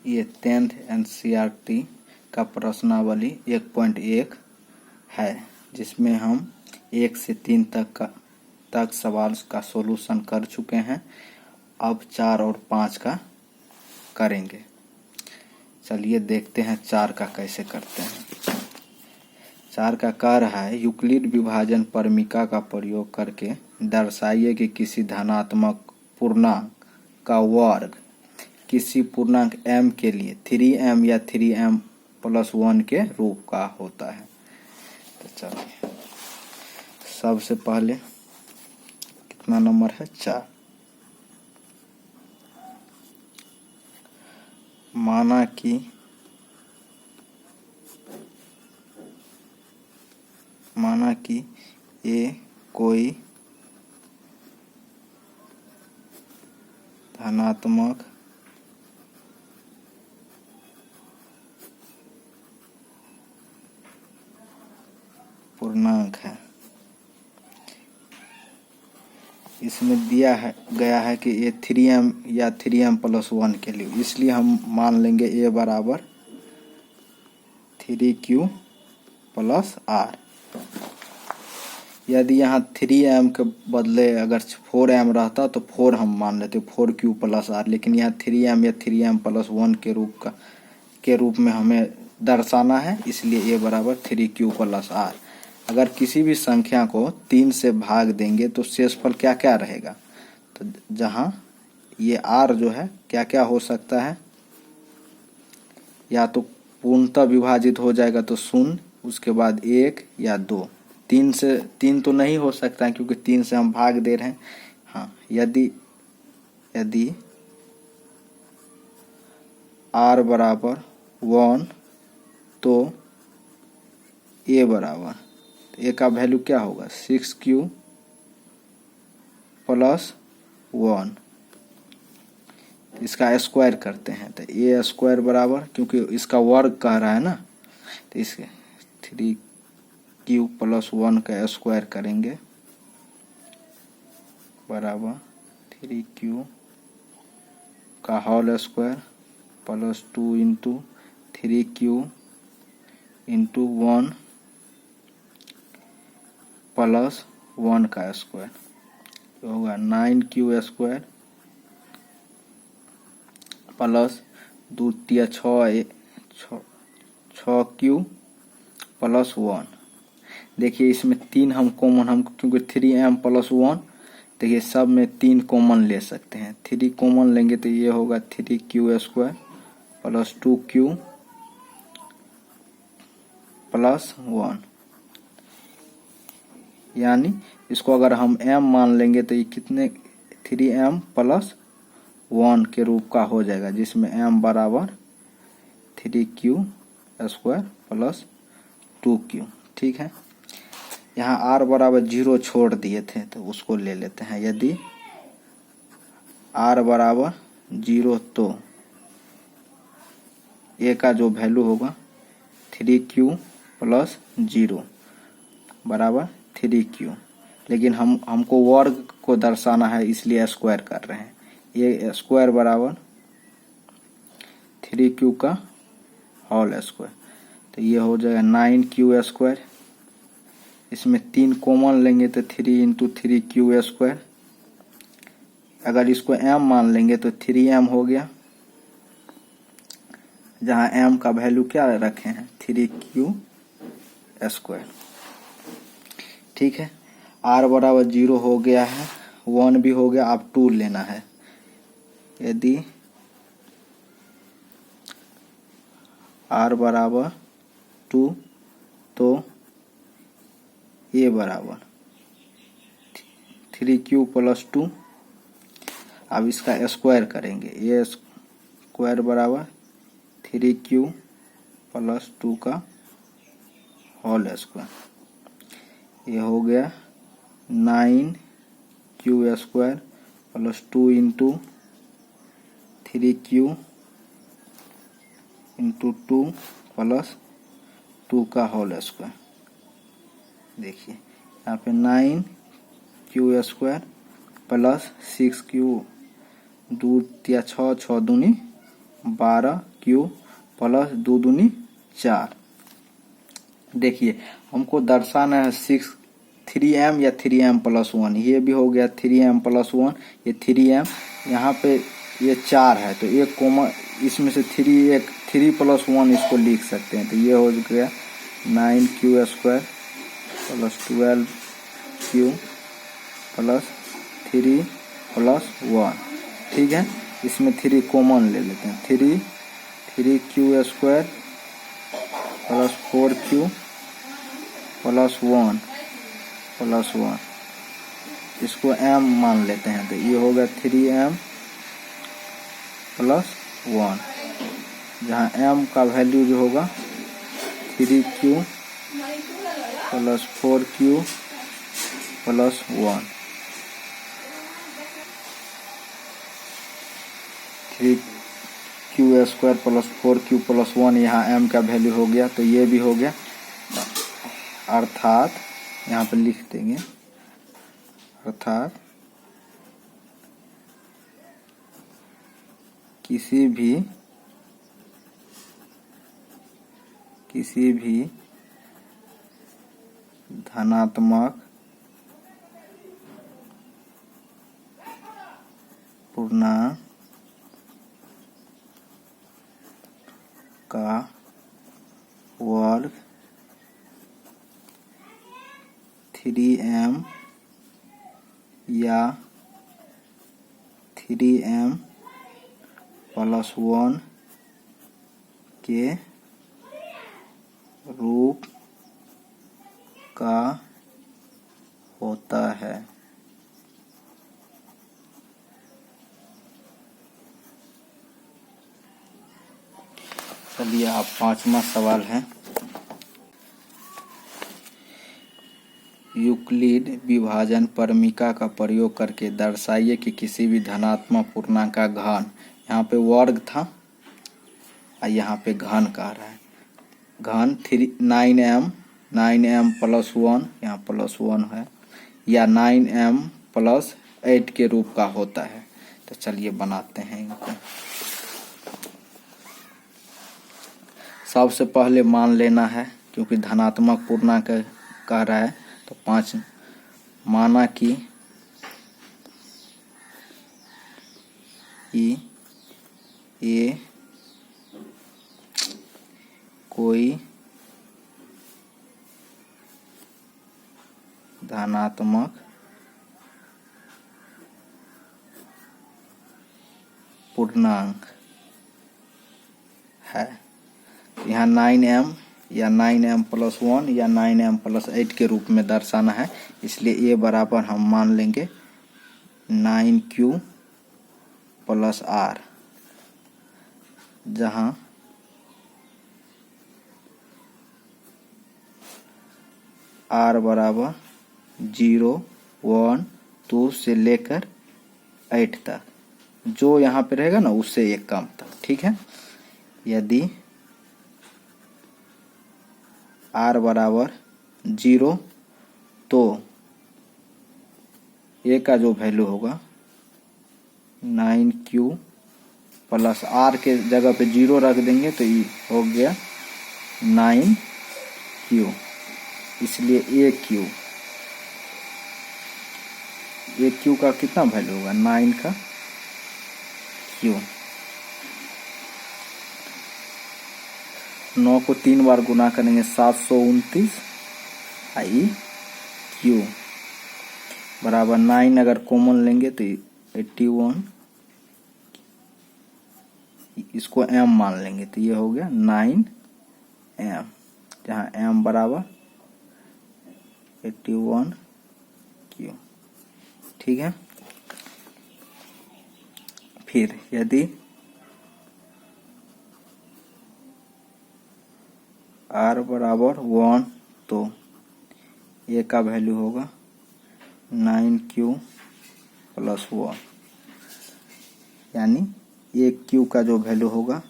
ये 10th NCERT का प्रश्नावली 1.1 है, जिसमें हम 1 से 3 तक सवाल का सॉल्यूशन कर चुके हैं। अब 4 और 5 का करेंगे। चलिए देखते हैं 4 का कैसे करते हैं। 4 का कार्य है, यूक्लिड विभाजन परमिका का प्रयोग करके दर्शाइए कि किसी धनात्मक पूर्णांक का वर्ग किसी पूर्णांक m के लिए 3m या 3m+1 के रूप का होता है। तो चलिए सबसे पहले कितना नंबर है 4। माना कि ए कोई धनात्मक पूर्णांक है। इसमें दिया गया है कि ये 3m या 3m+1 के लिए, इसलिए हम मान लेंगे a बराबर 3q+r। यदि यहाँ 3m के बदले अगर 4m रहता तो 4 हम मान लेते, 4q+r, लेकिन यहाँ 3m या 3m+1 के रूप में हमें दर्शाना है, इसलिए a बराबर 3q+r। अगर किसी भी संख्या को 3 से भाग देंगे तो शेषफल क्या क्या रहेगा, तो जहाँ ये r जो है क्या क्या हो सकता है, या तो पूर्णतः विभाजित हो जाएगा तो 0, उसके बाद 1 या 2। 3 तो नहीं हो सकता है क्योंकि 3 से हम भाग दे रहे हैं। हाँ, यदि r बराबर 1 तो a बराबर, a का वैल्यू क्या होगा 6q+1। इसका स्क्वायर करते हैं तो a स्क्वायर बराबर, क्योंकि इसका वर्ग कह रहा है ना, तो इसके 3q+1 का स्क्वायर करेंगे बराबर 3q का whole square plus 2 into 3q into 1 plus 1 का स्क्वायर, तो होगा 9q स्क्वायर प्लस 2 × 6q+1। देखिए इसमें 3 हम कॉमन, क्योंकि 3m+1, देखिए सब में 3 कॉमन ले सकते हैं। 3 कॉमन लेंगे तो ये होगा 3q स्क्वायर प्लस 2q+1, यानी इसको अगर हम m मान लेंगे तो ये कितने 3m+1 के रूप का हो जाएगा, जिसमें m बराबर 3q स्क्वायर प्लस 2q। ठीक है, यहाँ r बराबर 0 छोड़ दिए थे तो उसको ले लेते हैं। यदि r बराबर 0 तो a का जो वैल्यू होगा 3q+0 बराबर 3q, लेकिन हमको वर्ग को दर्शाना है इसलिए स्क्वायर कर रहे हैं। ये स्क्वायर बराबर 3q का होल स्क्वायर, तो ये हो जाएगा 9q स्क्वायर। इसमें 3 कॉमन लेंगे तो 3 × 3q स्क्वायर। अगर इसको m मान लेंगे तो 3m हो गया, जहाँ m का वैल्यू क्या रखे हैं 3q स्क्वायर। ठीक है, r बराबर 0 हो गया है, 1 भी हो गया, अब 2 लेना है। यदि r बराबर 2 तो a बराबर 3q+2। अब इसका स्क्वायर करेंगे, a स्क्वायर बराबर 3q+2 का होल स्क्वायर, ये हो गया 9q square plus 2 into 3q into 2 plus 2 का होल स्क्वायर। देखिए यहाँ पे 9q square plus 6q, 2 × 6 = 6 × 2 = 12Q plus 2 दूनी 4। देखिए हमको दर्शाना है 3M या 3M प्लस 1। ये भी हो गया 3M प्लस 1, ये 3M, यहाँ पे ये 4 है तो एक कॉमन इसमें से 3 प्लस 1 इसको लिख सकते हैं। तो ये हो गया 9Q square plus 12Q plus 3 plus 1। ठीक है, इसमें 3 कॉमन ले लेते हैं। 3Q square plus 4Q plus 1 इसको M मान लेते हैं। तो ये होगा 3M प्लस 1, जहाँ M का वैल्यू जो होगा 3Q plus 4Q plus 1। 3Q square plus 4Q plus 1, यहाँ M का वैल्यू हो गया। तो ये भी हो गया, अर्थात यहाँ पे लिख देंगे, अर्थात किसी भी धनात्मक पूर्णांक का वर्ग 3M या 3M प्लस 1 के रूप का होता है। चलिए अब 5वां सवाल है। यूक्लिड विभाजन परमिका का प्रयोग करके दर्शाइए कि किसी भी धनात्मक पूर्णांक का घन, यहाँ पे वर्ग था और यहाँ पे घन कह रहा है, घन 9M प्लस 1, यहाँ प्लस 1 है, या 9M प्लस 8 के रूप का होता है। तो चलिए बनाते हैं इनको। सबसे पहले मान लेना है, क्योंकि धनात्मक पूर्णांक कह रहा है, तो 5 माना कि ए कोई धनात्मक पूर्णांक है। यहाँ 9M या 9M प्लस 1 या 9M प्लस 8 के रूप में दर्शाना है, इसलिए A बराबर हम मान लेंगे 9Q प्लस R, जहाँ R बराबर 0, 1, 2 से लेकर 8 तक, जो यहाँ पे रहेगा ना उससे एक कम तक। ठीक है, यदि R बराबर 0 तो A का जो वैल्यू होगा 9Q प्लस R के जगह पे 0 रख देंगे तो ये हो गया 9Q, इसलिए AQ का कितना वैल्यू होगा 9 का Q। 9 को 3 बार गुना करेंगे 729 IQ बराबर 9, अगर कॉमन लेंगे तो 81, इसको M मान लेंगे तो ये हो गया 9M, जहाँ M बराबर 81Q। ठीक है, फिर यदि R बराबर 1 तो A का वैल्यू होगा 9Q प्लस 1, यानी AQ का जो वैल्यू होगा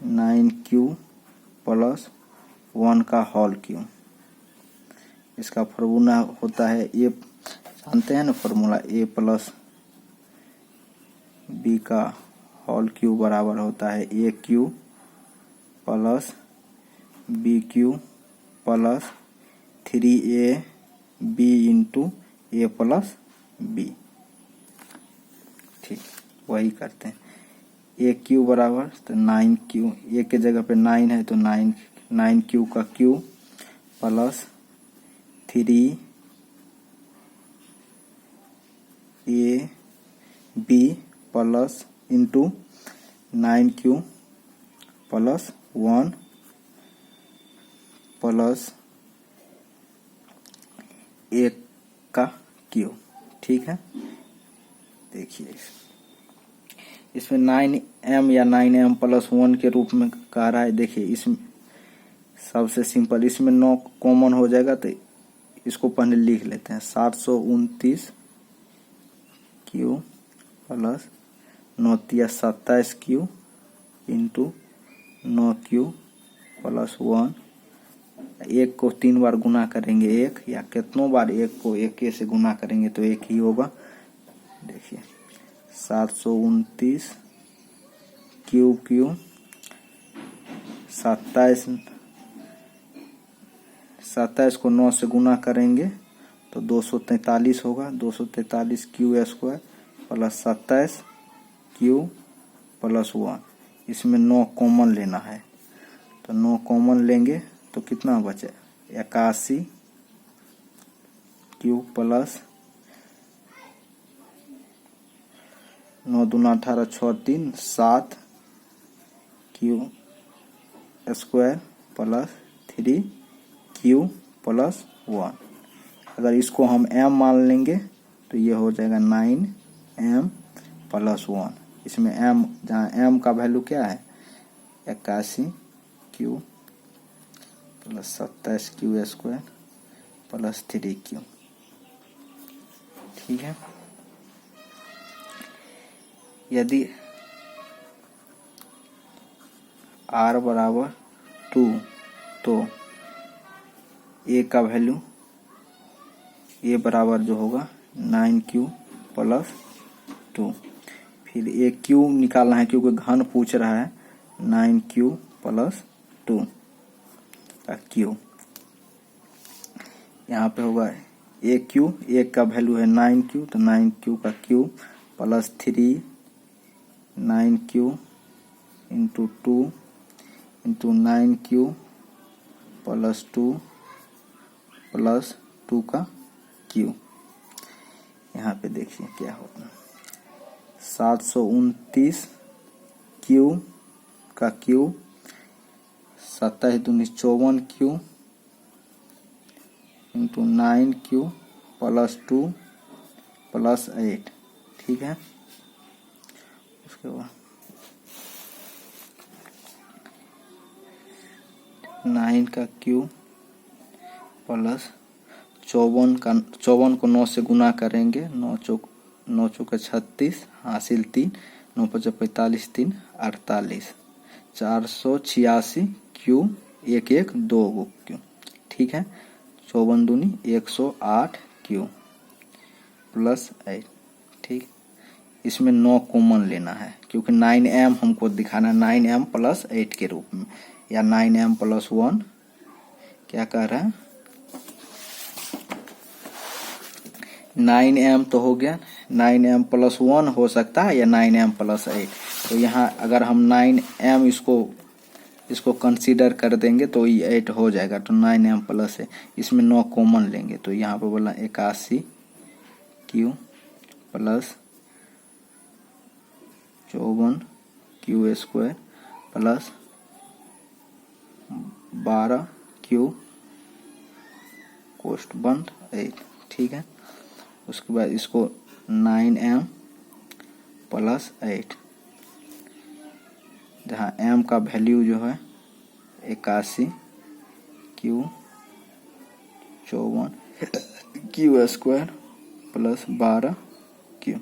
9Q प्लस 1 का होल क्यूब। इसका फॉर्मूला होता है A, जानते हैं ना फॉर्मूला, A प्लस B का होल क्यूब बराबर होता है A cube plus B cube plus 3ab into A plus B. ठीक, वही करते हैं। ए क्यू बराबर तो 9q, ए के जगह पे 9 है तो 9q का cube plus 3ab plus into 9q plus 1 plus 1 का क्यूब। ठीक है, देखिए इसमें 9m या 9m प्लस 1 के रूप में कह रहा है। देखिए इसमें सबसे सिंपल, इसमें 9 कॉमन हो जाएगा तो इसको पहले लिख लेते हैं। 729 Q plus 9 27 Q into 9 Q plus 1। 1 को 3 बार गुना करेंगे 1, या कितनों बार 1 को 1 से गुना करेंगे तो 1 ही होगा। देखिए 729 क्यूब 27 को 9 से गुना करेंगे तो 243 होगा। 243 Q square plus 27 Q plus 1। इसमें 9 कॉमन लेना है तो 9 कॉमन लेंगे तो कितना बचे 81 क्यू प्लस 9 दूना 18 6 3 7 Q square plus 3 Q plus 1। अगर इसको हम m मान लेंगे तो ये हो जाएगा 9m प्लस 1। इसमें m, जहाँ m का वैल्यू क्या है 81 cube plus 27 Q square plus 3 Q. ठीक है, यदि r बराबर 2 तो a का वैल्यू a बराबर जो होगा 9q प्लस 2। फिर a क्यूब निकालना है क्योंकि घन पूछ रहा है। 9q प्लस 2 का क्यूब, यहाँ पे होगा a क्यूब, a का वैल्यू है 9q तो 9q का cube plus 3 9q into 2 into 9q plus 2 plus 2 का क्यूब। यहाँ पे देखिए क्या होता है 729 क्यूब का क्यूब 27 दूनी 54 cube into 9q plus 2 plus 8। ठीक है, उसके बाद 9 का क्यूब प्लस 54 को 9 से गुना करेंगे। 9 चौक 36 हासिल 3 9 5 45 3 48 486 क्यूब 1 1 2 क्यूब। ठीक है, 54 दूनी 108 क्यूब प्लस 8। ठीक, इसमें 9 कॉमन लेना है क्योंकि 9m हमको दिखाना है 9m प्लस 8 के रूप में, या 9m प्लस 1। क्या कह रहा है 9m तो हो गया, 9m प्लस 1 हो सकता है या 9m प्लस 8। तो यहाँ अगर हम 9m इसको कंसीडर कर देंगे तो ये 8 हो जाएगा। तो 9m प्लस है, इसमें 9 कॉमन लेंगे तो यहाँ पे बोला 81 cube plus 54 cube square plus 12 cube कोष्ट बंद 8। ठीक है, उसके बाद इसको 9m प्लस 8, जहाँ m का वैल्यू जो है 81 Q 54 cube square plus 12 Q.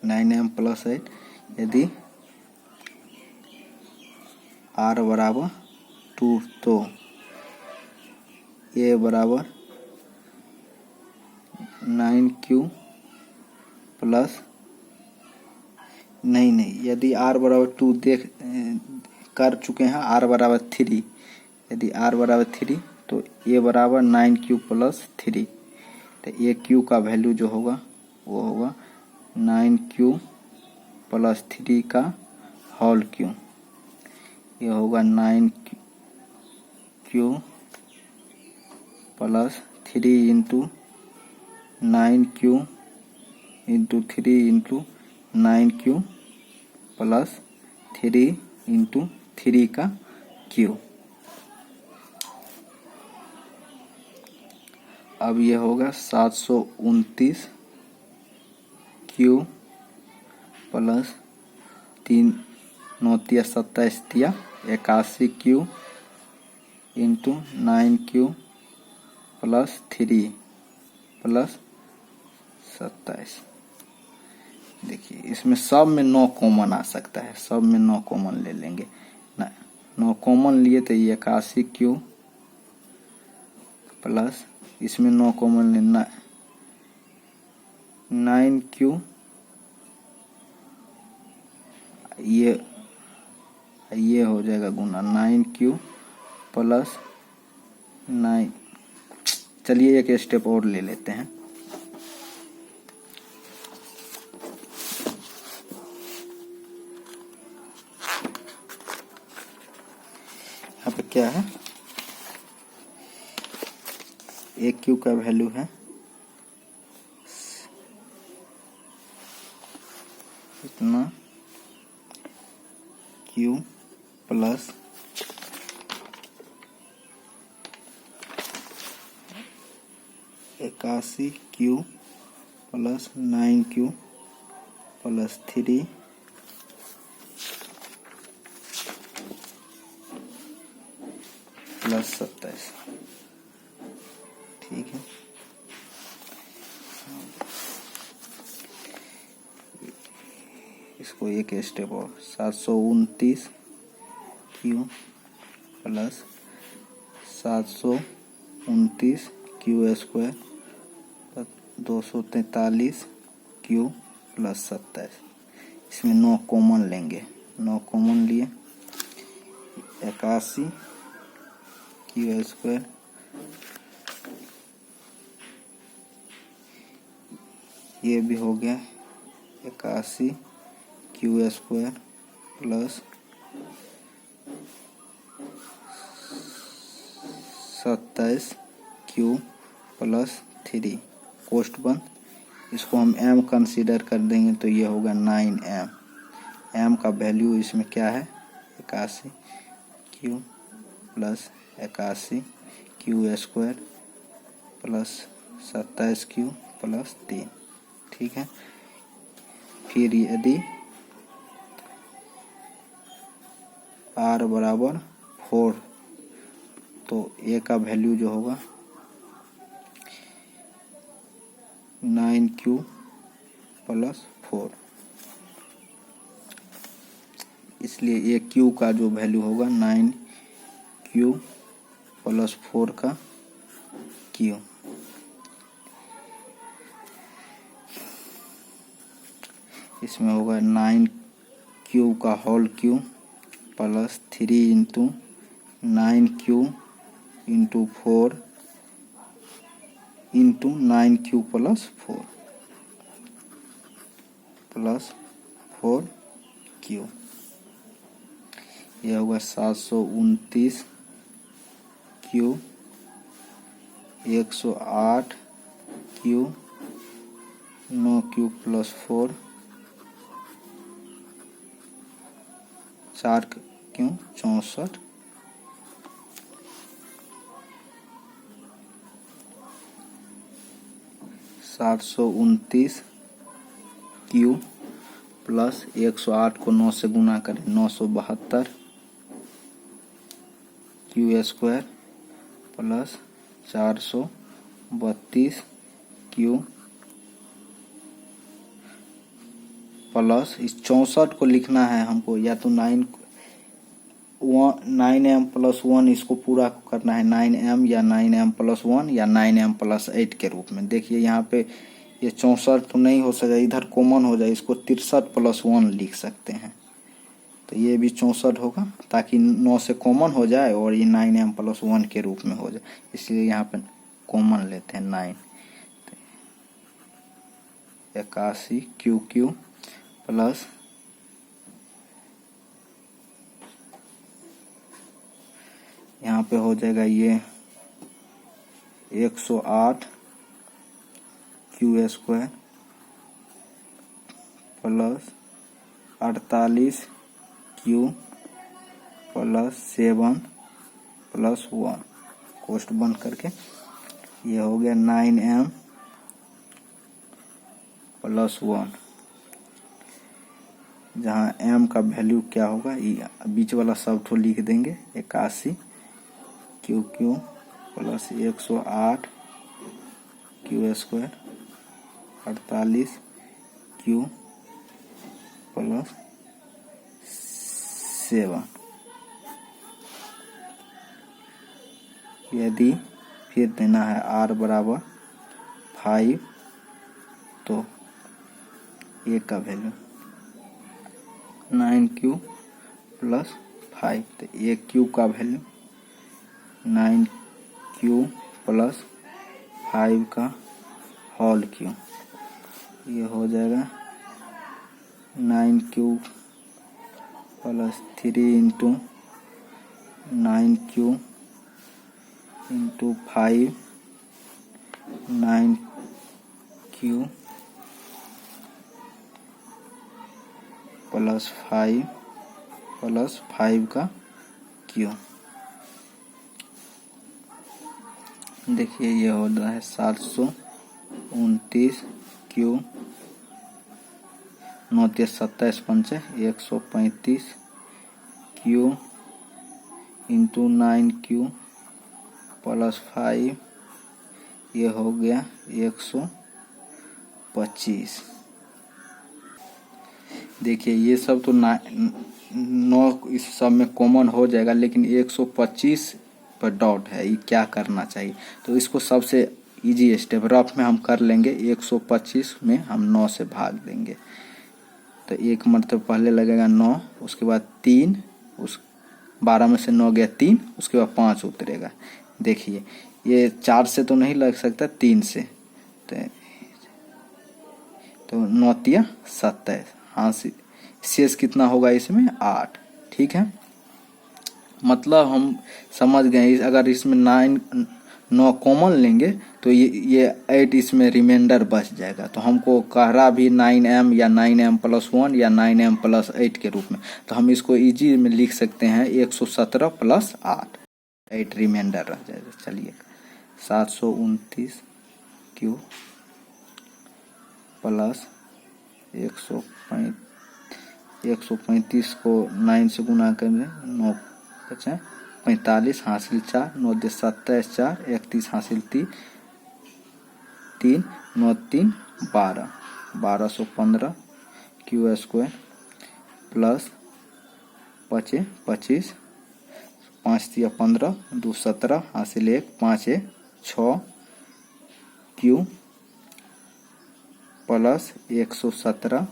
9m plus 8 यदि r बराबर 2 तो a बराबर 9Q प्लस नहीं, यदि r बराबर 2 कर चुके हैं, r बराबर 3, यदि r बराबर 3 तो a बराबर 9Q प्लस 3, तो a q का वैल्यू जो होगा वो होगा 9Q प्लस 3 का होल क्यू। ये होगा 9Q plus 3 into 9Q into 3 into 9Q plus 3 into 3 का क्यू। अब ये होगा 729 क्यू प्लस 3 9 तिया 27 तिया 81 Q into 9Q plus 3 plus 27। देखिए इसमें सब में 9 कॉमन आ सकता है, सब में 9 कॉमन ले लेंगे ना, 9 कॉमन लिए तो ये 81 क्यू प्लस इसमें 9 कॉमन लेना 9Q, ये हो जाएगा गुना 9Q प्लस 9। चलिए एक स्टेप और ले लेते हैं। यहाँ पे क्या है, एक क्यू का वैल्यू है इतना Q plus 81 cube plus 9Q plus 3 plus 27। ठीक है, इसको एक स्टेप और 729 Q plus 729 Q square 243 Q plus 27। इसमें 9 कॉमन लेंगे, 9 कॉमन लिए 81 क्यू स्क्वायर ये भी हो गया 81 Q square plus 27 Q plus 3 कोष्ट बंद। इसको हम m कंसीडर कर देंगे तो ये होगा 9m। m का वैल्यू इसमें क्या है 81 cube plus 81 Q square plus 27 Q plus 3। ठीक है, फिर यदि r बराबर 4 तो a का वैल्यू जो होगा 9Q प्लस 4, इसलिए ये Q का जो वैल्यू होगा 9Q प्लस 4 का Q। इसमें होगा 9Q का whole cube plus 3 into 9Q into 4 into 9Q plus 4Q। यह होगा 729 Q 108 Q 9Q प्लस 4 4 क्यों 64 729 Q प्लस 108 को 9 से गुना करें 972 Q square plus 432 Q plus इस 64 को लिखना है हमको, या तो 9 9m + 1 इसको पूरा करना है 9m या 9m + 1 या 9m + 8 के रूप में। देखिए यहाँ पे ये 64 तो नहीं हो सका, इधर कॉमन हो जाए, इसको 63 + 1 लिख सकते हैं। तो ये भी 64 होगा, ताकि 9 से कॉमन हो जाए और ये 9m + 1 के रूप में हो जाए, इसलिए यहाँ पे कॉमन लेते हैं 9। 81 QQ प्लस यहाँ पे हो जाएगा ये 108 Q² plus 48 Q plus 7 plus 1 कोष्ट बंद करके ये हो गया 9m + 1, जहाँ m का वैल्यू क्या होगा ये बीच वाला सब ठो लिख देंगे। 81 QQ plus 108 Q² 48 Q plus 7। यदि फिर देना है r बराबर 5 तो a का वैल्यू 9Q प्लस 5, तो AQ का वैल्यू 9Q प्लस 5 का होल क्यू, ये हो जाएगा 9Q plus 3 × 9Q × 5 9Q plus 5 plus 5 का क्यू। देखिए ये हो रहा है 729 Q 9 × 27 135 Q × 9Q प्लस 5, ये हो गया 125। देखिए ये सब तो 9 इस सब में कॉमन हो जाएगा, लेकिन 125 पर डॉट है, ये क्या करना चाहिए। तो इसको सबसे इजी स्टेप रफ में हम कर लेंगे। 125 में हम 9 से भाग देंगे, तो एक मतलब पहले लगेगा 9, उसके बाद 3, उस 12 में से 9 गया 3, उसके बाद 5 उतरेगा। देखिए ये 4 से तो नहीं लग सकता, 3 से, तो 9 × 3 = 27। हाँ, शेष कितना होगा इसमें 8। ठीक है, मतलब हम समझ गए। अगर इसमें 9 कॉमन लेंगे तो ये 8 इसमें रिमाइंडर बच जाएगा। तो हमको कह रहा भी 9m या 9m + 1 या 9m + 8 के रूप में, तो हम इसको इजी में लिख सकते हैं 117 + 8 रिमाइंडर रह जाएगा। चलिए 729 Q प्लस 135 को 9 से गुना करें, 9 बचा 45, हासिल 4, 9 × 27 4, 31 हासिल 3, 9 × 3 = 12, 1215 Q² प्लस 25, 5 × 3 = 15, 2 × 17 हासिल 1, 5 × 6 Q प्लस 117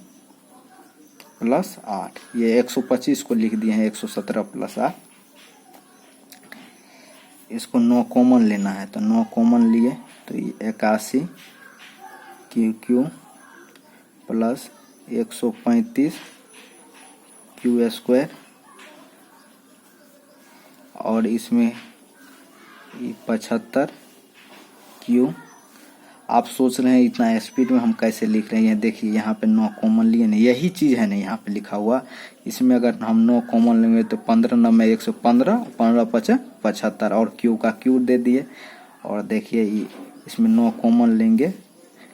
प्लस 8। ये 125 को लिख दिए हैं 117 प्लस 8। इसको 9 कॉमन लेना है, तो 9 कॉमन लिए तो ये 81 QQ प्लस 135 Q² और इसमें 75 Q। आप सोच रहे हैं इतना स्पीड में हम कैसे लिख रहे हैं। देखिए यहाँ पे 9 कॉमन लिए ना, यही चीज़ है ना यहाँ पे लिखा हुआ। इसमें अगर हम 9 कॉमन लेंगे तो 15 9 में 115, 15 5 75 और क्यू का क्यू दे दिए। और देखिए इसमें 9 कॉमन लेंगे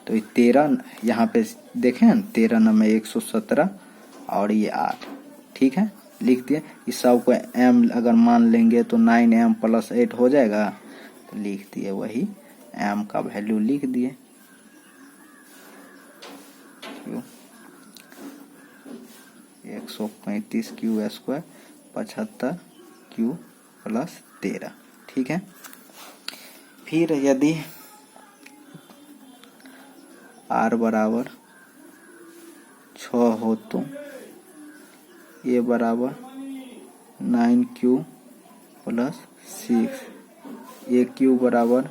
तो ये 13, यहाँ पे देखें 13 9 में 117 और ये 8। ठीक है, लिख दिए। इस सब को m अगर मान लेंगे तो 9m + 8 हो जाएगा, तो लिख दिए वही m का वैल्यू लिख दिए। 135 Q² 75 क्यू प्लस 13। ठीक है। फिर यदि r बराबर 6 हो तो a बराबर 9q प्लस 6, ए क्यू बराबर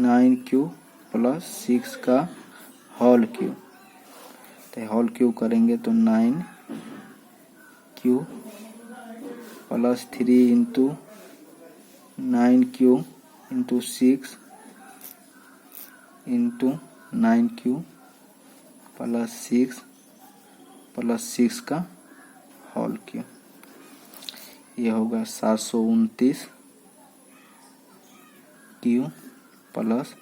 9q प्लस 6 का होल क्यू। तो होल क्यू करेंगे तो 9q plus 3 into 9q into 6 into 9q plus 6 का होल क्यू। ये होगा 729 क्यू प्लस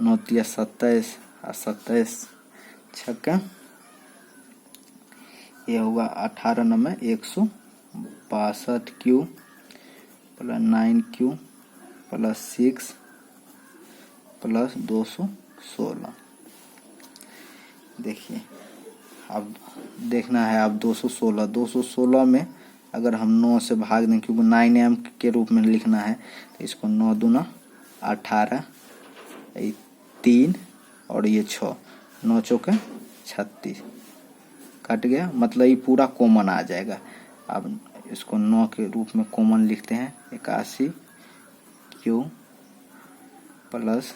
9 तिया 27 और 27 छक्का, ये होगा 18 9 162 Q plus 9q plus 6 plus 216। देखिए अब देखना है, अब 216 में अगर हम 9 से भाग दें, क्योंकि 9m के रूप में लिखना है, तो इसको 9 दूना 18, 3 और ये 6, 9 चौके 36 कट गया, मतलब ये पूरा कॉमन आ जाएगा। अब इसको 9 के रूप में कॉमन लिखते हैं, 81 क्यू प्लस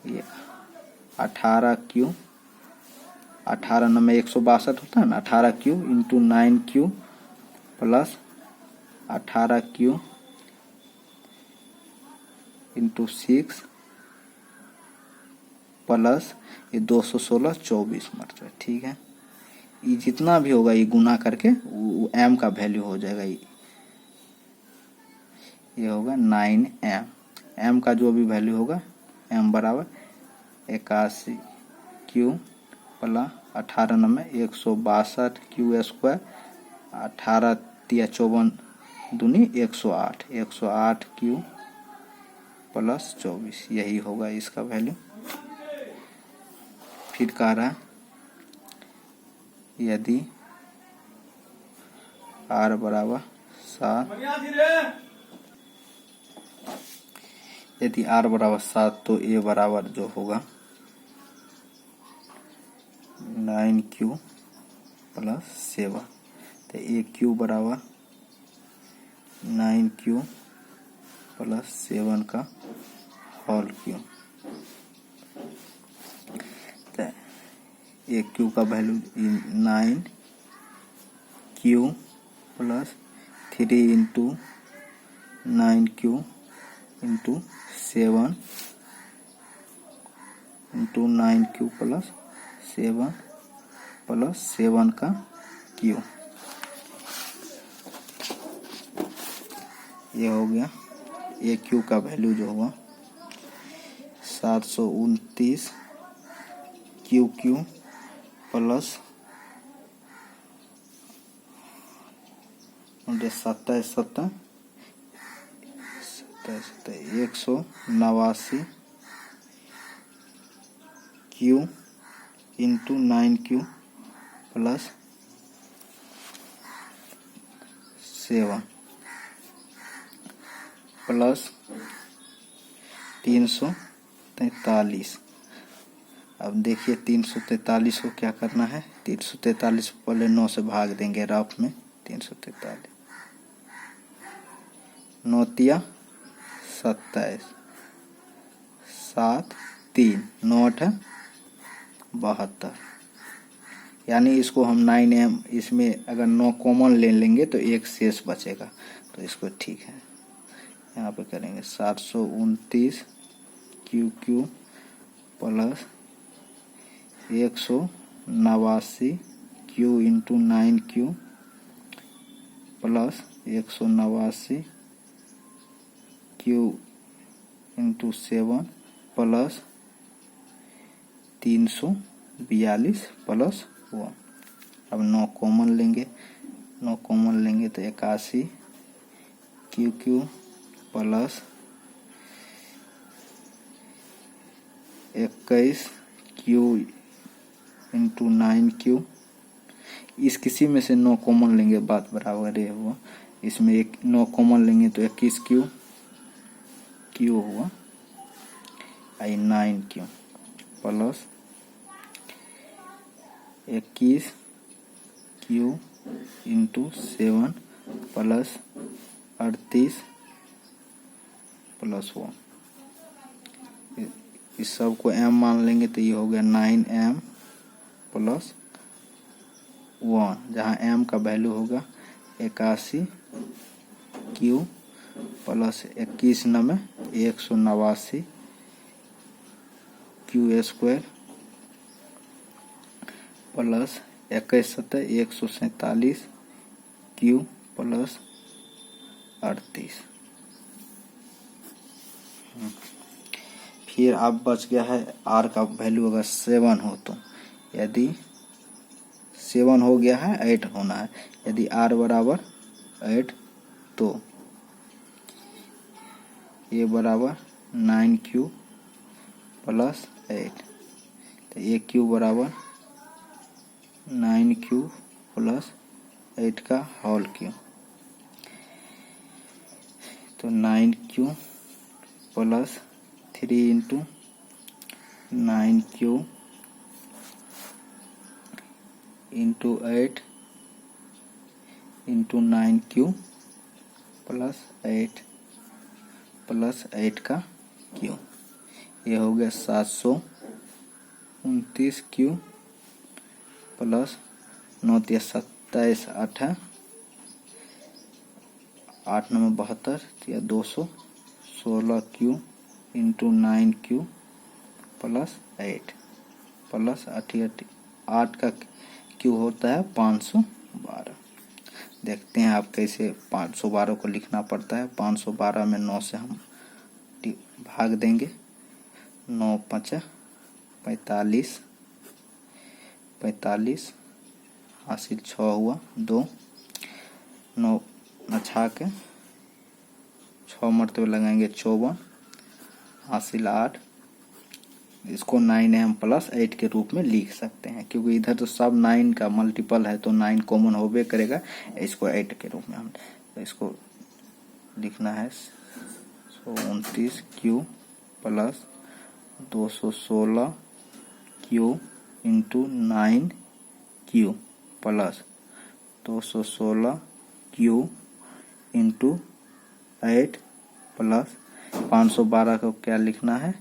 ये 18 क्यू, 18 9 162 होता है ना, 18 Q into 9q plus 18 Q into 6 plus ये 216 24 मरता। ठीक है। ये जितना भी होगा ये गुना करके वो m का वैल्यू हो जाएगा। ये होगा 9m, m का जो भी वैल्यू होगा, m बराबर 81 क्यू प्लस 18 9 162 क्यू स्क्वायर, 18 तिया 54 दूनी 108 क्यू प्लस 24, यही होगा इसका वैल्यू। फिर कह रहा है यदि r बराबर 7, यदि r बराबर 7 तो a बराबर जो होगा 9q प्लस 7, तो ए क्यू बराबर 9q प्लस 7 का होल क्यू। तो ए क्यू का value 9q plus 3 into 9q into 7 into 9q plus 7 का क्यू। ये हो गया ए क्यू का वैल्यू जो हुआ 729 Q plus 27 189 Q into 9q plus 7 plus 343। अब देखिए 343 को क्या करना है, 343 को पहले 9 से भाग देंगे रफ में, 343 9 तिया 27 7 3 9 8 72, यानी इसको हम 9m, इसमें अगर 9 कॉमन ले लेंगे तो एक शेष बचेगा, तो इसको ठीक है यहाँ पे करेंगे 729 Q plus 189 Q into 9q plus 189 Q into 7 plus 342 plus 1। अब 9 कॉमन लेंगे, 9 कॉमन लेंगे तो 81 cube plus 21 Q into 9q, इस किसी में से 9 कॉमन लेंगे, बात बराबर ये हुआ। इसमें एक 9 कॉमन लेंगे तो 21 क्यू हुआ, 9 Q plus 21 Q into 7 plus 38 plus 1। इस सब को m मान लेंगे तो ये हो गया 9m प्लस 1, जहाँ m का वैल्यू होगा 81 cube plus 21 9 189 Q square plus 21 7 147 Q plus 38। फिर अब बच गया है r का वैल्यू अगर 7 हो तो, यदि 7 हो गया है 8 होना है, यदि r बराबर 8 तो ये बराबर 9q प्लस 8, तो ये q बराबर 9q प्लस 8 का होल क्यू, तो 9q plus 3 into 9q into 8 into 9q plus 8 का क्यू, ये हो गया 729 क्यू प्लस 9 27 8 8 9 72 या 216 Q into 9q plus 8 plus 8 का क्यू होता है 512। देखते हैं आप कैसे 512 को लिखना पड़ता है। 512 में 9 से हम भाग देंगे, 9 5 45 45 हासिल 6 हुआ, 2 9 अच्छा के 6 मरतबे लगाएंगे 54 हासिल 8। इसको 9m प्लस 8 के रूप में लिख सकते हैं, क्योंकि इधर तो सब 9 का मल्टीपल है तो 9 कॉमन होबे करेगा। इसको 8 के रूप में हम तो इसको लिखना है 129 Q plus 216 Q into 9 Q plus 216 Q into 8 plus 512 को क्या लिखना है,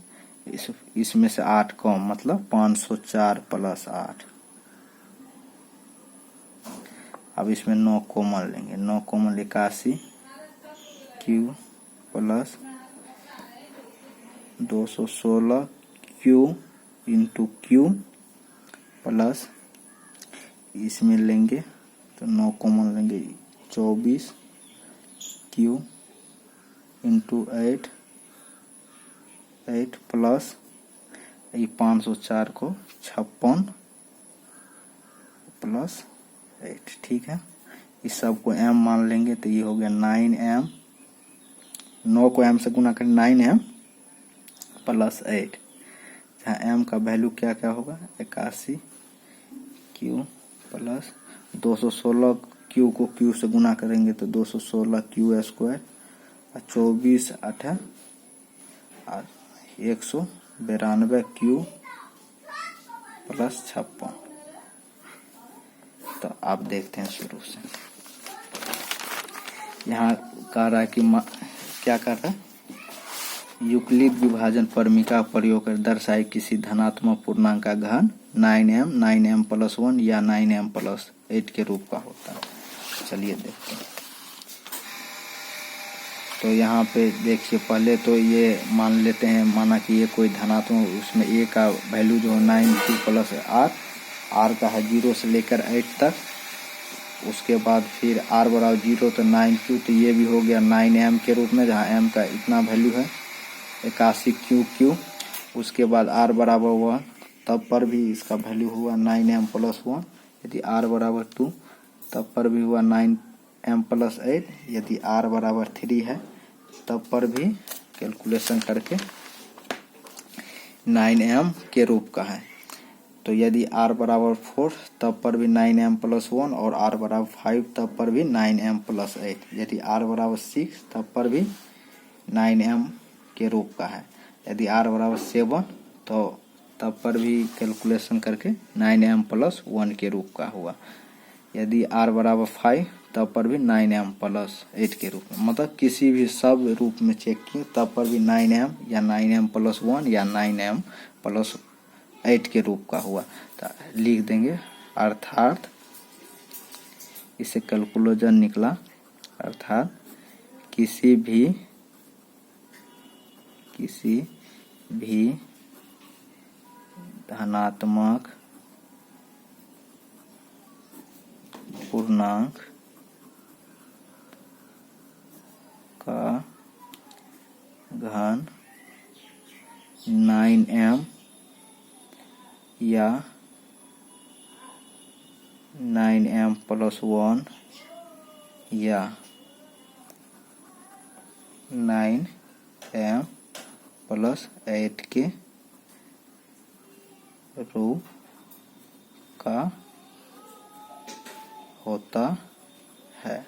इसमें से 8 कम मतलब 504 प्लस 8। अब इसमें 9 कॉमन लेंगे, 9 common 81 cube plus 216 Q into Q plus इसमें लेंगे तो 9 कॉमन लेंगे 24 क्यू इंटू 8 प्लस ये 504 को 56 प्लस 8। ठीक है, इस सब को m मान लेंगे तो ये हो गया 9m, 9 को m से गुना करें 9m प्लस 8, जहाँ m का वैल्यू क्या क्या होगा 81 क्यू प्लस 216 क्यू को क्यू से गुना करेंगे तो 216 क्यू स्क्वायर और 24 8 और 192 क्यू प्लस 56। तो आप देखते हैं शुरू से यहाँ कह रहा है कि क्या कर रहा है, यूक्लिड विभाजन परमिका प्रयोग कर दर्शाए किसी धनात्मक पूर्णांक का घन 9m प्लस 1 या 9m प्लस 8 के रूप का होता है। चलिए देखते हैं। तो यहाँ पे देखिए, पहले तो ये मान लेते हैं, माना कि ये कोई धनात्मक, उसमें a का वैल्यू जो है 9q प्लस r का है 0 से लेकर 8 तक। उसके बाद फिर r बराबर 0 तो 9q, तो ये भी हो गया 9m के रूप में, जहाँ m का इतना वैल्यू है 81 क्यू। उसके बाद r बराबर 1 तब पर भी इसका वैल्यू हुआ 9m प्लस 1। यदि r बराबर 2 तब पर भी हुआ 9m प्लस 8। यदि r बराबर 3 है तब पर भी कैलकुलेशन करके 9m के रूप का है। तो यदि r बराबर 4 तब पर भी 9m + 1 और r बराबर 5 तब पर भी 9m + 8। यदि r बराबर 6 तब पर भी 9m के रूप का है। यदि r बराबर 7 तो तब पर भी कैलकुलेशन करके 9m + 1 के रूप का हुआ। यदि r बराबर 5 तब पर भी 9m + 8 के रूप में, मतलब किसी भी सब रूप में चेक किए तब पर भी 9m या 9m + 1 या 9m + 8 के रूप का हुआ। तो लिख देंगे अर्थात इसे कैलकुलेशन निकला, अर्थात किसी भी धनात्मक पूर्णांक का घन 9m या 9m + 1 या 9m + 8 के रूप का होता है।